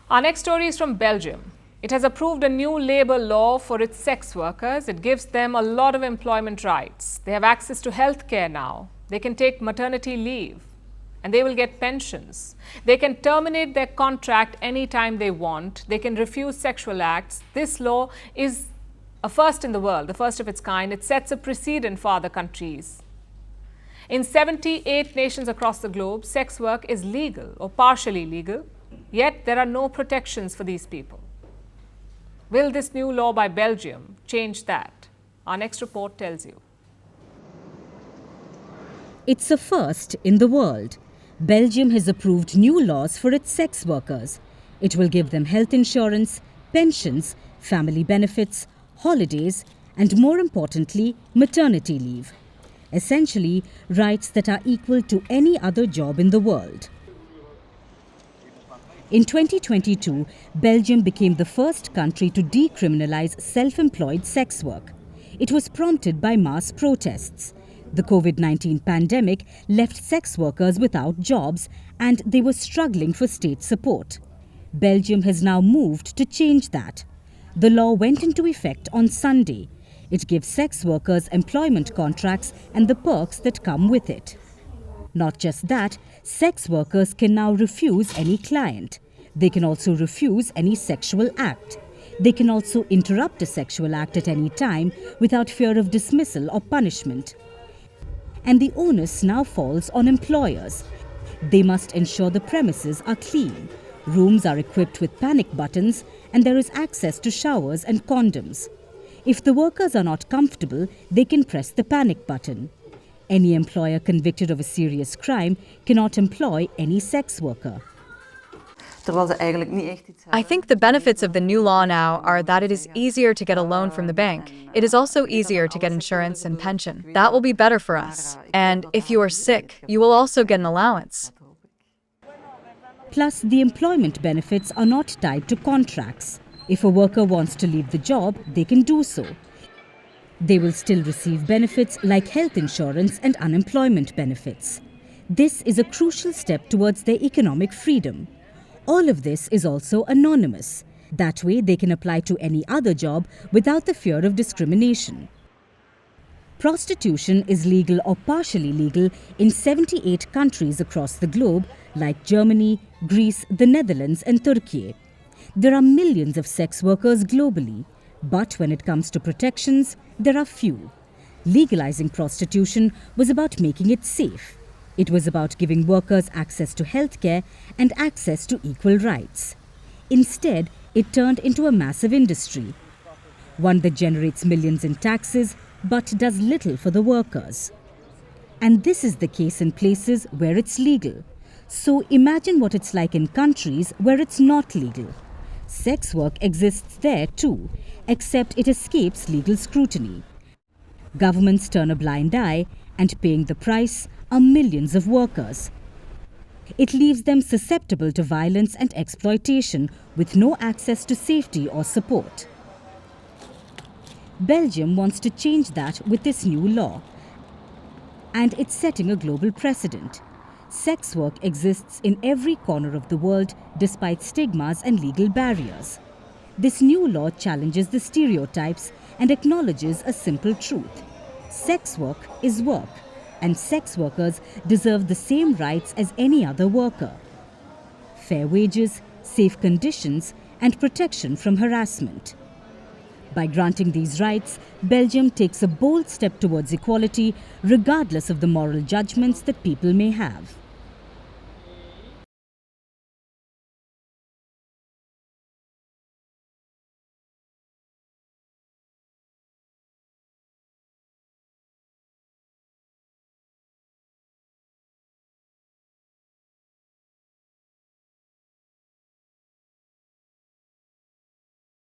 Our next story is from Belgium. It has approved a new labour law for its sex workers. It gives them a lot of employment rights. They have access to health care now. They can take maternity leave and they will get pensions. They can terminate their contract anytime they want. They can refuse sexual acts. This law is a first in the world, the first of its kind. It sets a precedent for other countries. In 78 nations across the globe, sex work is legal or partially legal, yet there are no protections for these people. Will this new law by Belgium change that? Our next report tells you. It's a first in the world. Belgium has approved new laws for its sex workers. It will give them health insurance, pensions, family benefits, holidays, and more importantly, maternity leave. Essentially, rights that are equal to any other job in the world. In 2022, Belgium became the first country to decriminalise self-employed sex work. It was prompted by mass protests. The COVID-19 pandemic left sex workers without jobs and they were struggling for state support. Belgium has now moved to change that. The law went into effect on Sunday. It gives sex workers employment contracts and the perks that come with it. Not just that, sex workers can now refuse any client. They can also refuse any sexual act. They can also interrupt a sexual act at any time without fear of dismissal or punishment. And the onus now falls on employers. They must ensure the premises are clean. Rooms are equipped with panic buttons and there is access to showers and condoms. If the workers are not comfortable, they can press the panic button. Any employer convicted of a serious crime cannot employ any sex worker. I think the benefits of the new law now are that it is easier to get a loan from the bank. It is also easier to get insurance and pension. That will be better for us. And if you are sick, you will also get an allowance. Plus, the employment benefits are not tied to contracts. If a worker wants to leave the job, they can do so. They will still receive benefits like health insurance and unemployment benefits. This is a crucial step towards their economic freedom. All of this is also anonymous. That way, they can apply to any other job without the fear of discrimination. Prostitution is legal or partially legal in 78 countries across the globe, like Germany, Greece, the Netherlands, and Turkey. There are millions of sex workers globally, but when it comes to protections, there are few. Legalizing prostitution was about making it safe. It was about giving workers access to healthcare and access to equal rights. Instead, it turned into a massive industry, one that generates millions in taxes but does little for the workers. And this is the case in places where it's legal. So imagine what it's like in countries where it's not legal. Sex work exists there too, except it escapes legal scrutiny. Governments turn a blind eye, and paying the price are millions of workers. It leaves them susceptible to violence and exploitation with no access to safety or support. Belgium wants to change that with this new law, and it's setting a global precedent. Sex work exists in every corner of the world despite stigmas and legal barriers. This new law challenges the stereotypes and acknowledges a simple truth. Sex work is work, and sex workers deserve the same rights as any other worker. Fair wages, safe conditions, and protection from harassment. By granting these rights, Belgium takes a bold step towards equality, regardless of the moral judgments that people may have.